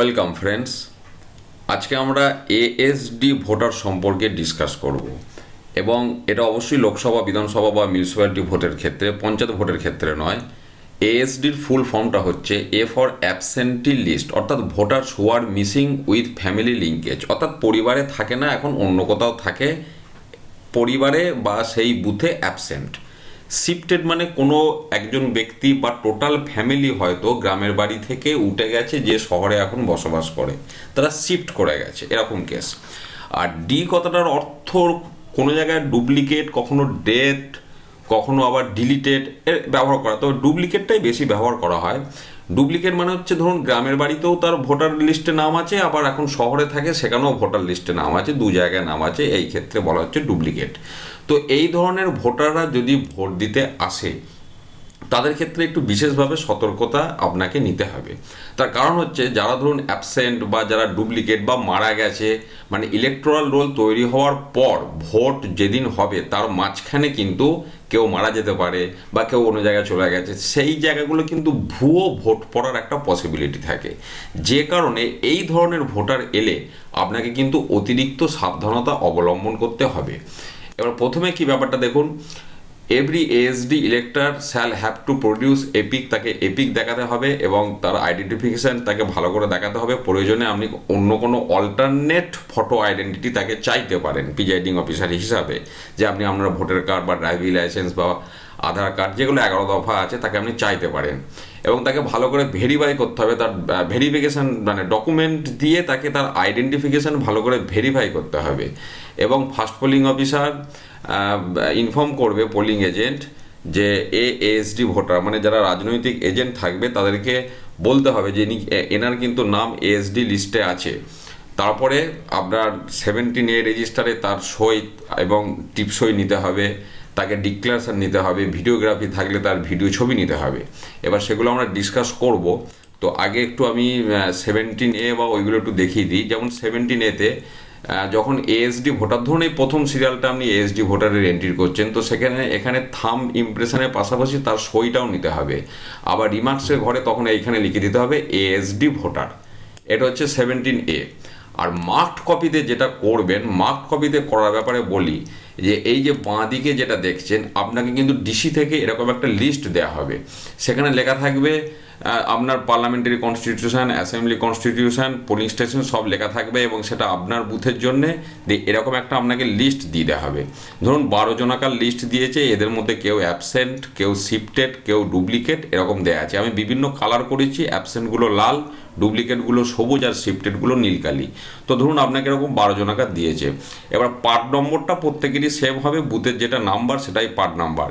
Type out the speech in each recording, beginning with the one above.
Welcome friends. আজকে আমরা ASD voter সম্পর্কে ডিসকাস করব এবং এটা অবশ্যই লোকসভা, বিধানসভা বা মিউনিসিপ্যালিটি ভোটের ক্ষেত্রে, পঞ্চায়েত ভোটের ক্ষেত্রে নয়। এএসডির ফুল ফর্মটা হচ্ছে এ ফর অ্যাবসেন্টি লিস্ট, অর্থাৎ voter who are missing with family linkage, অর্থাৎ পরিবারে থাকে না, এখন অন্য কোথাও থাকে, পরিবারে বা সেই বুথে অ্যাবসেন্ট। শিফটেড মানে কোনো একজন ব্যক্তি বা টোটাল ফ্যামিলি হয়তো গ্রামের বাড়ি থেকে উঠে গেছে, যে শহরে এখন বসবাস করে, তারা শিফট করে গেছে, এরকম কেস। আর ডি কথাটার অর্থ কোনো জায়গায় ডুপ্লিকেট, কখনো ডেথ, কখনো আবার ডিলিটেড এর ব্যবহার করা, তবে ডুপ্লিকেটটাই বেশি ব্যবহার করা হয়। ডুপ্লিকেট মানে হচ্ছে ধরুন গ্রামের বাড়িতেও তার ভোটার লিস্টে নাম আছে, আবার এখন শহরে থাকে সেখানেও ভোটার লিস্টে নাম আছে, দু জায়গায় নাম আছে, এই ক্ষেত্রে বলা হচ্ছে ডুপ্লিকেট। তো এই ধরনের ভোটাররা যদি ভোট দিতে আসে তাদের ক্ষেত্রে একটু বিশেষভাবে সতর্কতা আপনাকে নিতে হবে। তার কারণ হচ্ছে যারা ধরুন অ্যাবসেন্ট বা যারা ডুপ্লিকেট বা মারা গেছে, মানে ইলেকটোরাল রোল তৈরি হওয়ার পর ভোট যেদিন হবে তার মাঝখানে কিন্তু কেউ মারা যেতে পারে বা কেউ অন্য জায়গায় চলে গেছে, সেই জায়গাগুলো কিন্তু ভুয়ো ভোট পড়ার একটা পসিবিলিটি থাকে। যে কারণে এই ধরনের ভোটার এলে আপনাকে কিন্তু অতিরিক্ত সাবধানতা অবলম্বন করতে হবে। এবার প্রথমে কি ব্যাপারটা দেখুন, every ASD elector shall have to produce epic, তাকে এপিক দেখাতে হবে এবং তার আইডেন্টিফিকেশান তাকে ভালো করে দেখাতে হবে। প্রয়োজনে আপনি অন্য কোনো অল্টারনেট ফটো আইডেন্টিটি তাকে চাইতে পারেন প্রিজাইডিং অফিসার হিসাবে, যে আপনি আপনার ভোটার কার্ড বা ড্রাইভিং লাইসেন্স বা আধার কার্ড, যেগুলো 11 দফা আছে, তাকে আপনি চাইতে পারেন এবং তাকে ভালো করে ভেরিফাই করতে হবে। তার ভেরিফিকেশান মানে ডকুমেন্ট দিয়ে তাকে তার আইডেন্টিফিকেশান ভালো করে ভেরিফাই করতে হবে। এবং ফার্স্ট পোলিং অফিসার ইনফর্ম করবে পোলিং এজেন্ট যে এএসডি ভোটার, মানে যারা রাজনৈতিক এজেন্ট থাকবে তাদেরকে বলতে হবে যে এনার কিন্তু নাম এএসডি লিস্টে আছে। তারপরে আপনার 17A রেজিস্টারে তার সই এবং টিপসই নিতে হবে, তাকে ডিক্লারেশন নিতে হবে, ভিডিওগ্রাফি থাকলে তার ভিডিও ছবি নিতে হবে। এবার সেগুলো আমরা ডিসকাস করব। তো আগে একটু আমি 17A বা ওইগুলো একটু দেখিয়ে দিই। যেমন 17A-তে যখন এএসডি ভোটার, ধরুন এই প্রথম সিরিয়ালটা আপনি এএসডি ভোটারের এন্ট্রি করছেন, তো এখানে থাম্ব ইমপ্রেশনের পাশাপাশি তার সইটাও নিতে হবে। আবার রিমার্কসের ঘরে তখন এইখানে লিখে দিতে হবে এএসডি ভোটার। এটা হচ্ছে 17A। আর মার্কড কপিতে যেটা করবেন, মার্কড কপিতে করার ব্যাপারে বলি যে এই যে বাঁ দিকে যেটা দেখছেন, আপনাকে কিন্তু ডিসি থেকে এরকম একটা লিস্ট দেওয়া হবে। সেখানে লেখা থাকবে আপনার parliamentary constitution, assembly constitution, polling station সব লেখা থাকবে এবং সেটা আপনার বুথের জন্যে এরকম একটা আপনাকে লিস্ট দিয়ে দেওয়া হবে। ধরুন 12 জনাকার লিস্ট দিয়েছে, এদের মধ্যে কেউ অ্যাবসেন্ট, কেউ শিফটেড, কেউ ডুপ্লিকেট, এরকম দেওয়া আছে। আমি বিভিন্ন কালার করেছি, অ্যাবসেন্টগুলো লাল, ডুপ্লিকেটগুলো সবুজ আর শিফটেডগুলো নীলকালি। তো ধরুন আপনাকে এরকম 12 জনাকার দিয়েছে। এবার পার্ট নম্বরটা প্রত্যেকেরই সেম হবে, বুথের যেটা নাম্বার সেটাই পার্ট নাম্বার।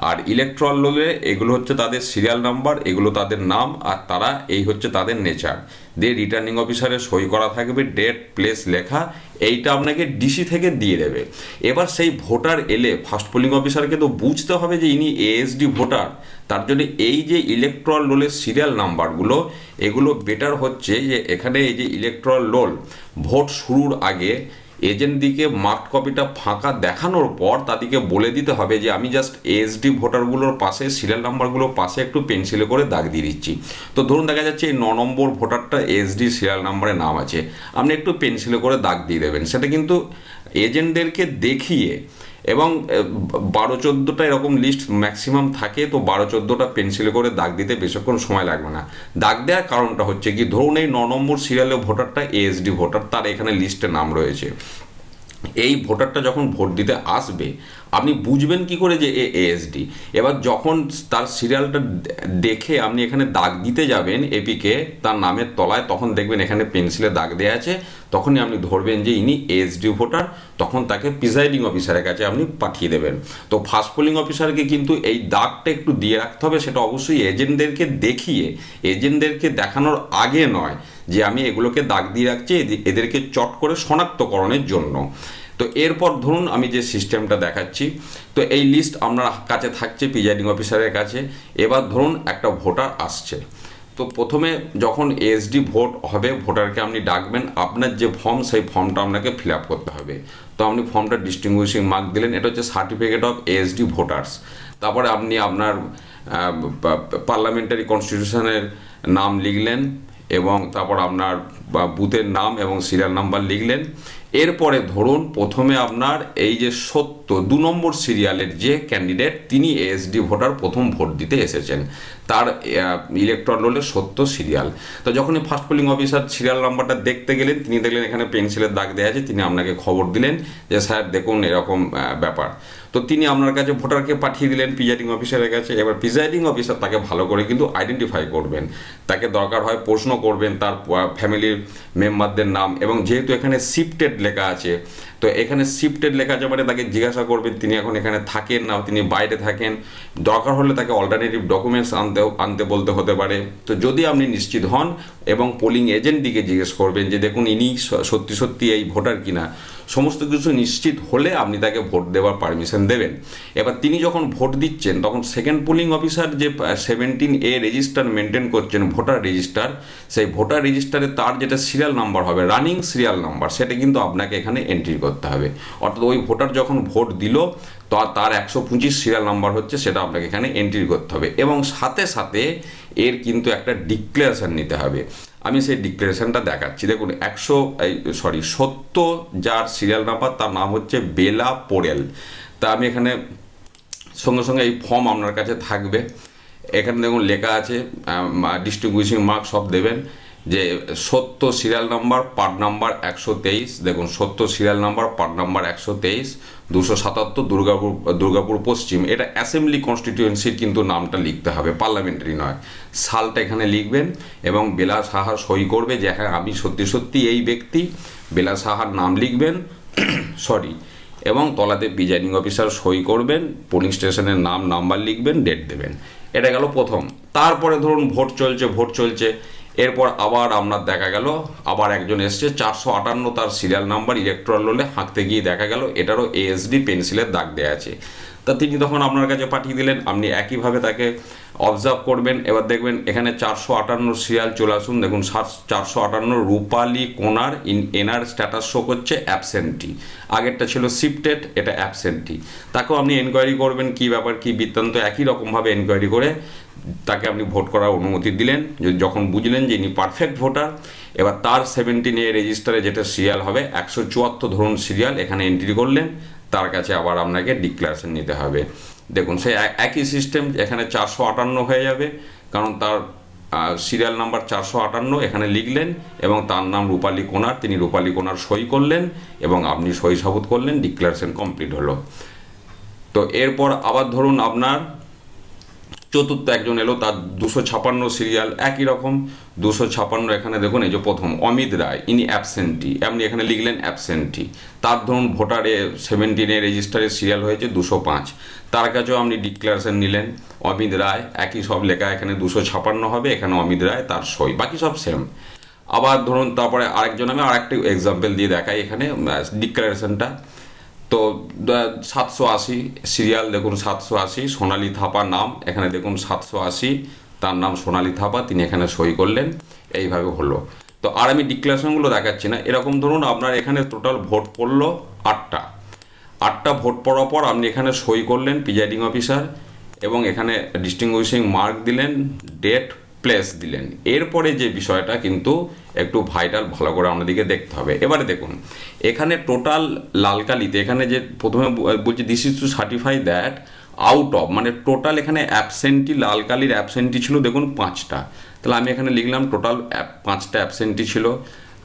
আর ইলেকট্রাল রোলে এগুলো হচ্ছে তাদের সিরিয়াল নাম্বার, এগুলো তাদের নাম, আর তারা এই হচ্ছে তাদের নেচার দিয়ে রিটার্নিং অফিসারের সই করা থাকবে, ডেট প্লেস লেখা, এইটা আপনাকে ডিসি থেকে দিয়ে দেবে। এবার সেই ভোটার এলে ফার্স্ট পোলিং অফিসারকে তো বুঝতে হবে যে ইনি এএসডি ভোটার। তার জন্য এই যে ইলেকট্রাল রোলের সিরিয়াল নাম্বারগুলো, এগুলো বেটার হচ্ছে যে এখানে এই যে ইলেকট্রাল রোল ভোট শুরুর আগে এজেন্টদিকে মার্কড কপিটা ফাঁকা দেখানোর পর তাদেরকে বলে দিতে হবে যে আমি জাস্ট এএসডি ভোটারগুলোর পাশে সিরিয়াল নাম্বারগুলোর পাশে একটু পেন্সিলে করে দাগ দিয়ে দিচ্ছি। তো ধরুন দেখা যাচ্ছে এই 9 নম্বর ভোটারটা এএসডি সিরিয়াল নাম্বারে নাম আছে, আপনি একটু পেন্সিলে করে দাগ দিয়ে দেবেন। সেটা কিন্তু এজেন্টদেরকে দেখিয়ে, এবং 12-14টা এরকম লিস্ট ম্যাক্সিমাম থাকে, তো 12-14টা পেন্সিলে করে দাগ দিতে বেশিক্ষণ সময় লাগবে না। দাগ দেওয়ার কারণটা হচ্ছে কি, ধরুন এই 9 নম্বর সিরিয়ালে ভোটারটা এএসডি ভোটার, তার এখানে লিস্টে নাম রয়েছে। এই ভোটারটা যখন ভোট দিতে আসবে আপনি বুঝবেন কি করে যে এএসডি। এবার যখন তার সিরিয়ালটা দেখে আপনি এখানে দাগ দিতে যাবেন এপিকে তার নামের তলায়, তখন দেখবেন এখানে পেন্সিলে দাগ দেওয়া আছে, তখনই আপনি ধরবেন যে ইনি এএসডি ভোটার, তখন তাকে প্রিজাইডিং অফিসারের কাছে আপনি পাঠিয়ে দেবেন। তো ফার্স্ট পোলিং অফিসারকে কিন্তু এই দাগটা একটু দিয়ে রাখতে হবে, সেটা অবশ্যই এজেন্টদেরকে দেখিয়ে, এজেন্টদেরকে দেখানোর আগে নয় যে আমি এগুলোকে দাগ দিয়ে রাখছি, এদেরকে চট করে শনাক্তকরণের জন্য। তো এরপর ধরুন আমি যে সিস্টেমটা দেখাচ্ছি, তো এই লিস্ট আপনার কাছে থাকছে প্রিজাইডিং অফিসারের কাছে। এবার ধরুন একটা ভোটার আসছে, তো প্রথমে যখন এএসডি ভোট হবে ভোটারকে আপনি ডাকবেন, আপনার যে ফর্ম সেই ফর্মটা আপনাকে ফিল আপ করতে হবে। তো আপনি ফর্মটা ডিস্টিংগুইশিং মার্ক দিলেন, এটা হচ্ছে সার্টিফিকেট অফ এএসডি ভোটার্স। তারপরে আপনি আপনার পার্লামেন্টারি কনস্টিটিউশনের নাম লিখলেন, এবং তারপর আপনার বুথের নাম এবং সিরিয়াল নাম্বার লিখলেন। এরপরে ধরুন প্রথমে আপনার এই যে 2 নম্বর সিরিয়ালের যে ক্যান্ডিডেট তিনি এএসডি ভোটার প্রথম ভোট দিতে এসেছেন, তার ইলেকট্রাল রোলের 70 সিরিয়াল। তো যখনই ফার্স্ট পোলিং অফিসার সিরিয়াল নাম্বারটা দেখতে গেলেন, তিনি দেখলেন এখানে পেন্সিলের দাগ দেওয়া আছে, তিনি আপনাকে খবর দিলেন যে স্যার দেখুন এরকম ব্যাপার। তো তিনি আপনার কাছে ভোটারকে পাঠিয়ে দিলেন প্রিজাইডিং অফিসারের কাছে। এবার প্রিজাইডিং অফিসার তাকে ভালো করে কিন্তু আইডেন্টিফাই করবেন, তাকে দরকার হয় প্রশ্ন করবেন তার ফ্যামিলির মেম্বারদের নাম, এবং যেহেতু এখানে শিফটেড লেখা আছে, তো এখানে শিফটেড লেখা আছে মানে তাকে জিজ্ঞাসা করবেন তিনি এখন এখানে থাকেন না তিনি বাইরে থাকেন, দরকার হলে তাকে অল্টারনেটিভ ডকুমেন্টস আনতে বলতে হতে পারে। তো যদি আপনি নিশ্চিত হন এবং পোলিং এজেন্টটিকে জিজ্ঞেস করবেন যে দেখুন ইনি সত্যি সত্যি এই ভোটার কিনা, সমস্ত কিছু নিশ্চিত হলে আপনি তাকে ভোট দেওয়ার পারমিশন দেবেন। এবার তিনি যখন ভোট দিচ্ছেন তখন সেকেন্ড পোলিং অফিসার যে 17A রেজিস্টার মেনটেন করছেন, ভোটার রেজিস্টার, সেই ভোটার রেজিস্টারে তার যেটা সিরিয়াল নাম্বার হবে, রানিং সিরিয়াল নাম্বার, সেটা কিন্তু আপনাকে এখানে এন্ট্রি করতে হবে। অর্থাৎ ওই ভোটার যখন ভোট দিল তো তার 125 সিরিয়াল নাম্বার হচ্ছে, সেটা আপনাকে এখানে এন্ট্রি করতে হবে। এবং সাথে সাথে এর কিন্তু একটা ডিক্লারেশন নিতে হবে। আমি সেই ডিক্লারেশনটা দেখাচ্ছি। দেখুন 70 যার সিরিয়াল নাম্বার তার নাম হচ্ছে বেলা পোরেল। তা আমি এখানে সঙ্গে সঙ্গে এই ফর্ম আপনার কাছে থাকবে, এখানে দেখুন লেখা আছে ডিস্টিংগুইশিং মার্ক সব দেবেন যে 70 সিরিয়াল নাম্বার পার্ট নাম্বার 123, দেখুন 70 serial number part number 123, 277 Durgapur পশ্চিম। এটা অ্যাসেম্বলি কনস্টিটিউয়েন্সির কিন্তু নামটা লিখতে হবে, পার্লামেন্টারি নয়। সালটা এখানে লিখবেন এবং বেলা সাহা সই করবে যে হ্যাঁ আমি সত্যি সত্যি এই ব্যক্তি, বেলা সাহার নাম লিখবেন এবং তলাতে প্রিজাইডিং অফিসার সই করবেন, পোলিং স্টেশনের নাম নাম্বার লিখবেন, ডেট দেবেন। এটা গেল প্রথম। তারপরে ধরুন ভোট চলছে, এরপর আবার আপনার দেখা গেল আবার একজন এসছে 458 তার সিরিয়াল নাম্বার, ইলেকট্রাল রোলে হাঁকতে গিয়ে দেখা গেল এটারও এএসডি পেন্সিলের দাগ দেওয়া আছে। তা তিনি তখন আপনার কাছে পাঠিয়ে দিলেন, আপনি একইভাবে তাকে অবজার্ভ করবেন। এবার দেখবেন এখানে 458 সিরিয়াল চলে আসুন, দেখুন 458 রূপালী কোনার এনার স্ট্যাটাস শো করছে অ্যাবসেন্টি, আগেরটা ছিল শিফটেড, এটা অ্যাবসেন্টি। তাকেও আপনি এনকোয়ারি করবেন কি ব্যাপার কি বৃত্তান্ত, একই রকমভাবে এনকোয়ারি করে তাকে আপনি ভোট করার অনুমতি দিলেন। যখন বুঝলেন যে ইনি পারফেক্ট ভোটার, এবার তার 17A রেজিস্টারে যেটা সিরিয়াল হবে 174 ধরুন সিরিয়াল এখানে এন্ট্রি করলেন, তার কাছে আবার আপনাকে ডিক্লারেশন নিতে হবে। দেখুন সেই একই সিস্টেম, এখানে 458 হয়ে যাবে কারণ তার সিরিয়াল নাম্বার 458 এখানে লিখলেন এবং তার নাম রূপালী কোনার, তিনি রূপালী কোনার সই করলেন এবং আপনি সই সাবুত করলেন, ডিক্লারেশন কমপ্লিট হলো। তো এরপর আবার ধরুন আপনার চতুর্থ একজন এলো, তার 256 সিরিয়াল, একই রকম 256 এখানে দেখুন এই যে প্রথম অমিত রায়, ইনি অ্যাবসেন্টি, আপনি এখানে লিখলেন অ্যাবসেন্টি। তার ধরুন ভোটারে 17A রেজিস্টারের সিরিয়াল হয়েছে 205, তার কাছেও আপনি ডিক্লারেশন নিলেন অমিত রায়, একই সব লেখা, এখানে 256 হবে, এখানে অমিত রায় তার সই, বাকি সব সেম। আবার ধরুন তারপরে আরেকজন, আমি আরেকটা এক্সাম্পল দিয়ে দেখাই এখানে ডিক্লারেশনটা। তো 780 সিরিয়াল, দেখুন 780 সোনালী থাপা নাম, এখানে দেখুন 780 তার নাম সোনালী থাপা, তিনি এখানে সই করলেন, এইভাবে হলো। তো আর আমি ডিক্লারেশনগুলো দেখাচ্ছি না। এরকম ধরুন আপনার এখানে টোটাল ভোট পড়লো 8টা ভোট পড়ার পর আপনি এখানে সই করলেন প্রিজাইডিং অফিসার এবং এখানে ডিস্টিংগুইশিং মার্ক দিলেন, ডেট প্লেস দিলেন। এরপরে যে বিষয়টা কিন্তু একটু ভাইটাল, ভালো করে আপনাদেরকে দেখতে হবে। এবারে দেখুন এখানে টোটাল লালকালিতে এখানে যে প্রথমে বলছি this is to certify that out of, মানে টোটাল এখানে অ্যাবসেন্টি, লালকালির অ্যাবসেন্টি ছিল দেখুন 5টা, তাহলে আমি এখানে লিখলাম টোটাল 5টা অ্যাবসেন্টি ছিল।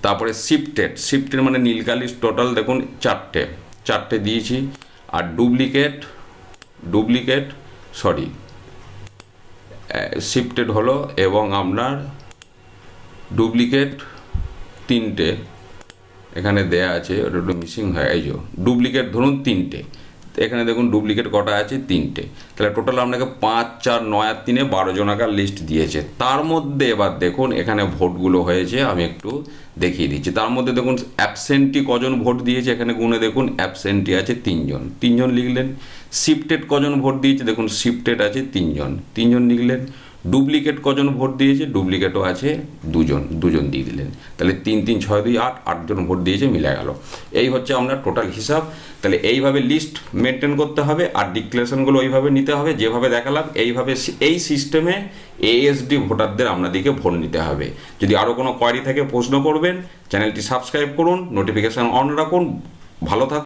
তারপরে শিফটেড মানে নীলকালির টোটাল দেখুন 4টে দিয়েছি। আর ডুপ্লিকেট শিফটেড হলো এবং আপনার ডুপ্লিকেট 3টে এখানে দেয়া আছে, ওটা একটু মিসিং হয়, এই যে ডুপ্লিকেট ধরুন 3টে, এখানে দেখুন ডুপ্লিকেট কটা আছে 3টে, তাহলে টোটাল আপনাকে 5, 4, 9 আর 3 12 জনাকার লিস্ট দিয়েছে। তার মধ্যে এবার দেখুন এখানে ভোটগুলো হয়েছে, আমি একটু দেখিয়ে দিচ্ছি। তার মধ্যে দেখুন অ্যাবসেন্টি কজন ভোট দিয়েছে, এখানে গুনে দেখুন অ্যাবসেন্টি আছে 3জন লিখলেন। শিফটেড কজন ভোট দিয়েছে, দেখুন শিফটেড আছে 3জন লিখলেন। ডুপ্লিকেট কজন ভোট দিয়েছে, ডুপ্লিকেটও আছে দুজন দিয়ে দিলেন, তাহলে 3 3 6 2 8 8জন ভোট দিয়েছে, মিলে গেল। এই হচ্ছে আমরা টোটাল হিসাব। তাহলে এইভাবে লিস্ট মেনটেন করতে হবে আর ডিক্লারেশনগুলো ওইভাবে নিতে হবে যেভাবে দেখালাম, এইভাবে এই সিস্টেমে এএসডি ভোটারদের আপনাদেরকে ভোট নিতে হবে। যদি আরও কোনো কোয়ারি থাকে প্রশ্ন করবেন, চ্যানেলটি সাবস্ক্রাইব করুন, নোটিফিকেশান অন রাখুন। ভালো থাকুন।